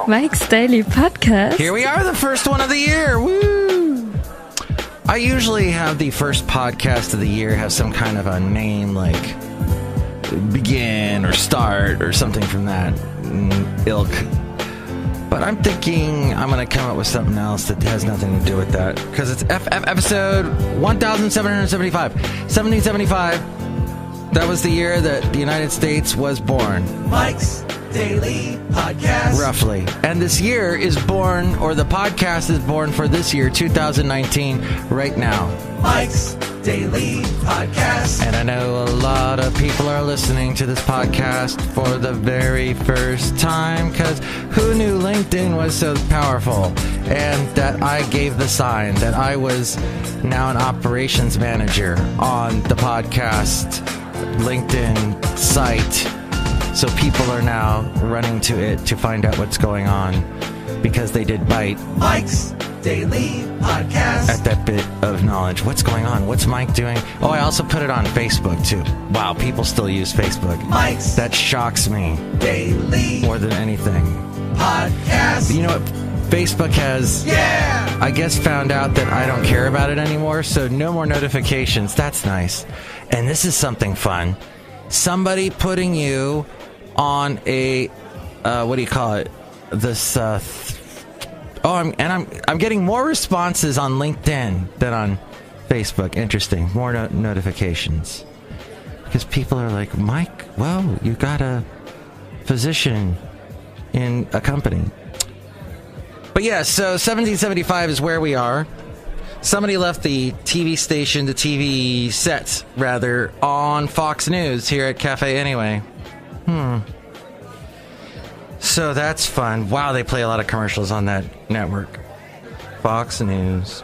Mike's Daily Podcast. Here we are, the first one of the year. Woo! I usually have the first podcast of the year have some kind of a name like begin or start or something from that ilk. But I'm thinking I'm going to come up with something else that has nothing to do with that. Because it's episode 1775. 1775. That was the year that the United States was born. Mike's Daily Podcast. Roughly. And this year is born, or the podcast is born for this year, 2019, right now. Mike's Daily Podcast. And I know a lot of people are listening to this podcast for the very first time, because who knew LinkedIn was so powerful? And that I gave the sign that I was now an operations manager on the podcast LinkedIn site. So people are now running to it to find out what's going on because they did bite Mike's Daily Podcast at that bit of knowledge. What's going on? What's Mike doing? Oh, I also put it on Facebook too. Wow, people still use Facebook. Mike's That shocks me Daily more than anything. Podcast. You know what? Facebook has, I guess, found out that I don't care about it anymore, so no more notifications. That's nice. And this is something fun. Somebody putting you on a what do you call it? This I'm getting more responses on LinkedIn than on Facebook. Interesting. More notifications because people are like, Mike, well, you got a position in a company. But yeah, so 1775 is where we are. Somebody left the TV station, the TV set, rather, on Fox News here at Café Anyway. So that's fun. Wow, they play a lot of commercials on that network. Fox News.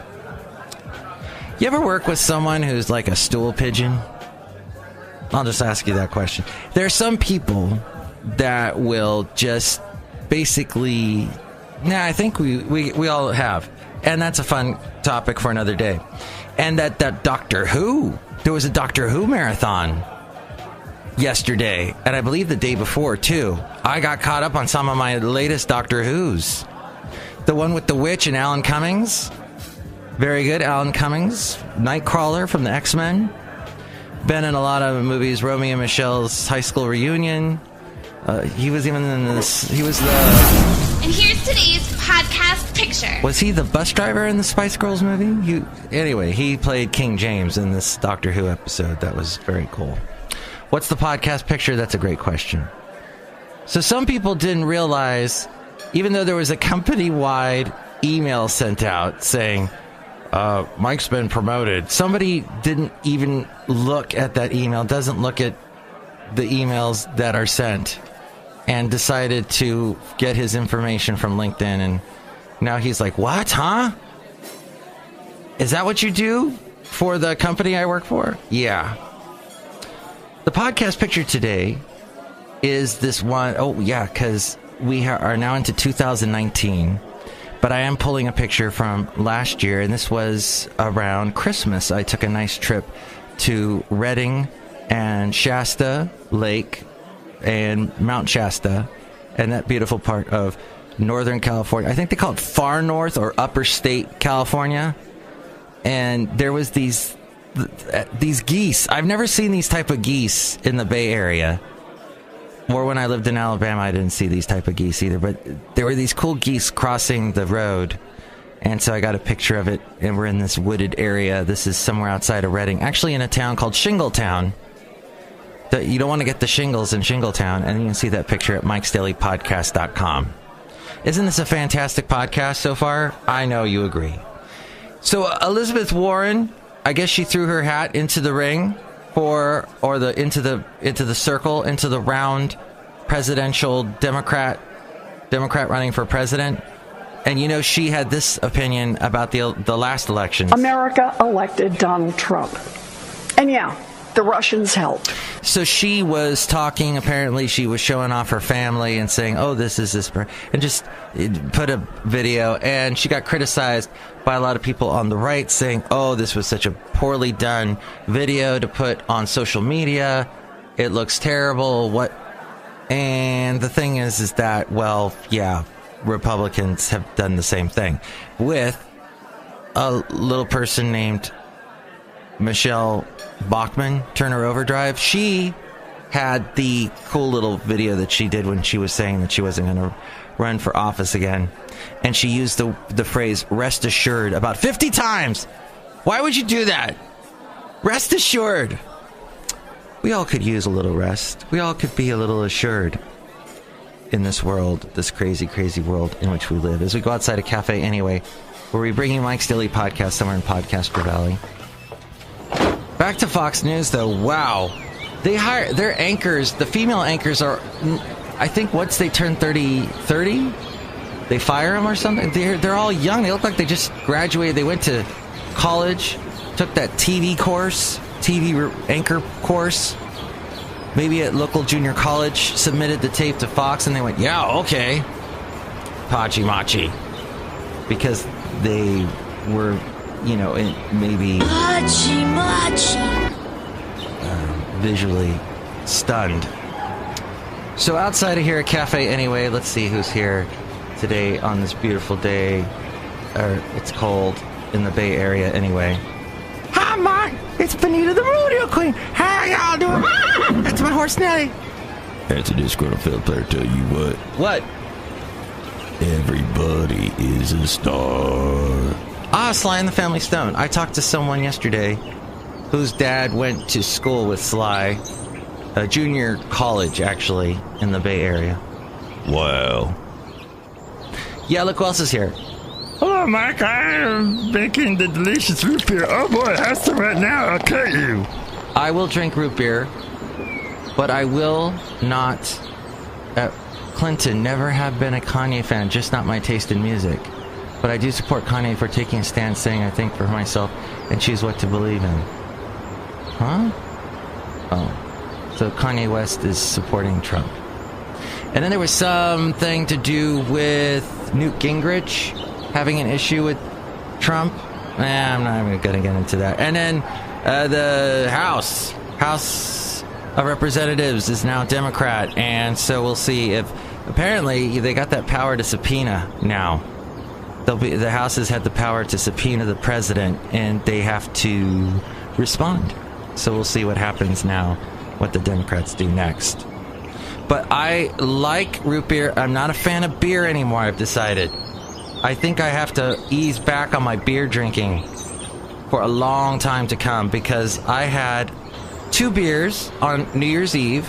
You ever work with someone who's like a stool pigeon? I'll just ask you that question. There are some people that will just basically... I think we all have. And that's a fun topic for another day. And that Doctor Who. There was a Doctor Who marathon yesterday. And I believe the day before, too. I got caught up on some of my latest Doctor Who's. The one with the witch and Alan Cummings. Very good, Alan Cummings. Nightcrawler from the X-Men. Been in a lot of movies. Romeo and Michelle's high school reunion. He was even in this... He was the... And here's today's podcast picture. Was he the bus driver in the Spice Girls movie? Anyway, he played King James in this Doctor Who episode. That was very cool. What's the podcast picture? That's a great question. So some people didn't realize, even though there was a company-wide email sent out saying, Mike's been promoted, somebody didn't even look at that email, doesn't look at the emails that are sent, and decided to get his information from LinkedIn, and now he's like, what, huh? Is that what you do for the company I work for? Yeah. The podcast picture today is this one. Oh, yeah, because we are now into 2019, but I am pulling a picture from last year, and this was around Christmas. I took a nice trip to Redding and Shasta Lake and Mount Shasta, and that beautiful part of Northern California. I think they call it far north or upper state California. And there was these geese. I've never seen these type of geese in the Bay Area. Or when I lived in Alabama, I didn't see these type of geese either. But there were these cool geese crossing the road. And so I got a picture of it, and we're in this wooded area. This is somewhere outside of Redding, actually in a town called Shingletown. You don't want to get the shingles in Shingletown, and you can see that picture at mikesdailypodcast.com. Isn't this a fantastic podcast so far? I know you agree. So Elizabeth Warren, I guess she threw her hat into the ring into the circle, into the round presidential Democrat running for president. And you know, she had this opinion about the last election. America elected Donald Trump. And yeah, the Russians helped. So she was talking, apparently she was showing off her family and saying, oh, this, and just put a video, and she got criticized by a lot of people on the right saying, oh, this was such a poorly done video to put on social media. It looks terrible. And the thing is that, well, yeah, Republicans have done the same thing with a little person named Michelle Bachmann, Turner Overdrive. She had the cool little video that she did when she was saying that she wasn't going to run for office again. And she used the phrase rest assured about 50 times. Why would you do that? Rest assured. We all could use a little rest. We all could be a little assured in this world, this crazy, crazy world in which we live. As we go outside a Café Anyway, where we bring you Mike's Daily Podcast somewhere in Podcaster Valley. Back to Fox News, though. Wow. They hire their anchors. The female anchors are, I think, once they turn 30, they fire them or something. They're all young. They look like they just graduated. They went to college, took that TV anchor course, maybe at local junior college, submitted the tape to Fox, and they went, yeah, okay, Pachi Machi. Because they were, maybe visually stunned. So outside of here at Café Anyway, let's see who's here today on this beautiful day. It's cold in the Bay Area anyway. Hi, Mark. It's Benita the Rodeo Queen. How y'all doing? That's my horse, Nelly. After this, Grunfeld player tell you what? What? Everybody is a star. Sly and the Family Stone. I talked to someone yesterday whose dad went to school with Sly, a junior college, actually, in the Bay Area. Wow. Yeah, look who else is here. Hello, Mike. I am making the delicious root beer. Oh, boy, have some right now. I'll cut you. I will drink root beer, but I will not... Clinton, never have been a Kanye fan, just not my taste in music. But I do support Kanye for taking a stand, saying I think for myself and choose what to believe in. Huh? Oh. So Kanye West is supporting Trump. And then there was something to do with Newt Gingrich having an issue with Trump. I'm not even going to get into that. And then the House of Representatives is now Democrat. And so we'll see if... Apparently, they got that power to subpoena now. The House has had the power to subpoena the president, and they have to respond. So we'll see what happens now, what the Democrats do next. But I like root beer. I'm not a fan of beer anymore, I've decided. I think I have to ease back on my beer drinking for a long time to come, because I had 2 beers on New Year's Eve,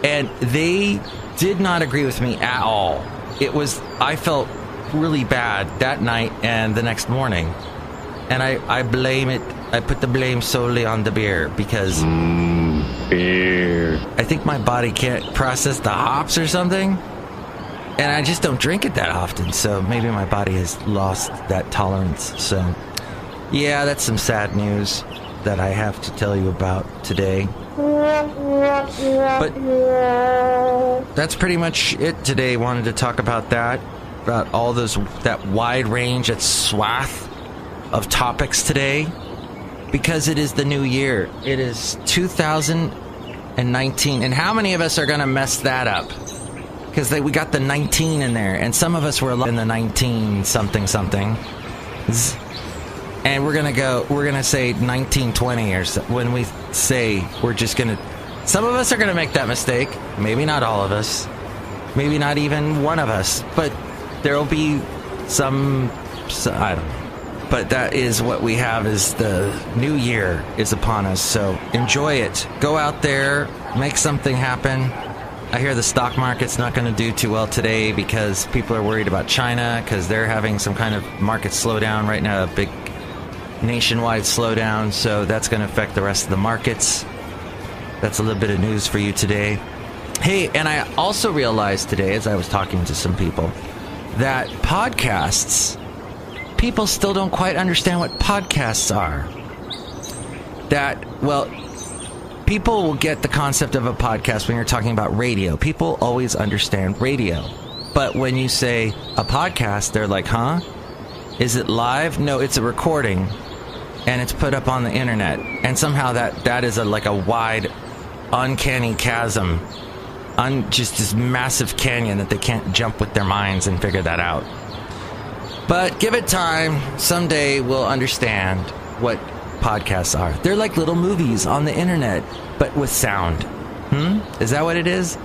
and they did not agree with me at all. I felt really bad that night and the next morning. And I blame it. I put the blame solely on the beer, because Beer. I think my body can't process the hops or something. And I just don't drink it that often. So maybe my body has lost that tolerance. So yeah, that's some sad news that I have to tell you about today. But that's pretty much it today. Wanted to talk about that. About all that wide range, that swath of topics today, because it is the new year. It is 2019, and how many of us are going to mess that up? Because we got the 19 in there, and some of us were in the 19 something, and we're gonna say 1920, or so, when we say we're just gonna. Some of us are gonna make that mistake. Maybe not all of us. Maybe not even one of us, but. There will be some, I don't know. But that is what we have, is the new year is upon us. So enjoy it. Go out there, make something happen. I hear the stock market's not going to do too well today because people are worried about China, because they're having some kind of market slowdown right now, a big nationwide slowdown. So that's going to affect the rest of the markets. That's a little bit of news for you today. Hey, and I also realized today, as I was talking to some people, that podcasts, people still don't quite understand what podcasts are. People will get the concept of a podcast when you're talking about radio. People always understand radio. But when you say a podcast, they're like, huh? Is it live? No, it's a recording. And it's put up on the internet. And somehow that is like a wide, uncanny chasm just this massive canyon that they can't jump with their minds and figure that out. But give it time. Someday we'll understand what podcasts are. They're like little movies on the internet, but with sound. Is that what it is?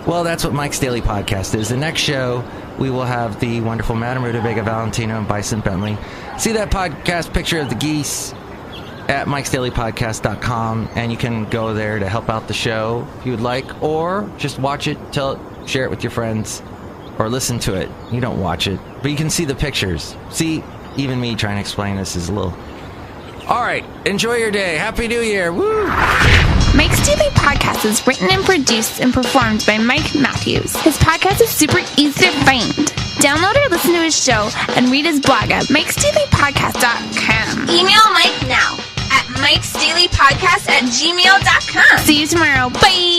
Well, that's what Mike's Daily Podcast is. The next show, we will have the wonderful Madame Rutabaga Valentino and Bison Bentley. See that podcast picture of the geese at mikesdailypodcast.com, and you can go there to help out the show if you would like, or just watch it, tell it, share it with your friends, or listen to it. You don't watch it, but you can see the pictures. See, even me trying to explain this is a little... All right, enjoy your day. Happy New Year. Woo! Mike's Daily Podcast is written and produced and performed by Mike Matthews. His podcast is super easy to find. Download or listen to his show and read his blog at mikesdailypodcast.com. Email Mike now at mikesdailypodcast@gmail.com. See you tomorrow. Bye!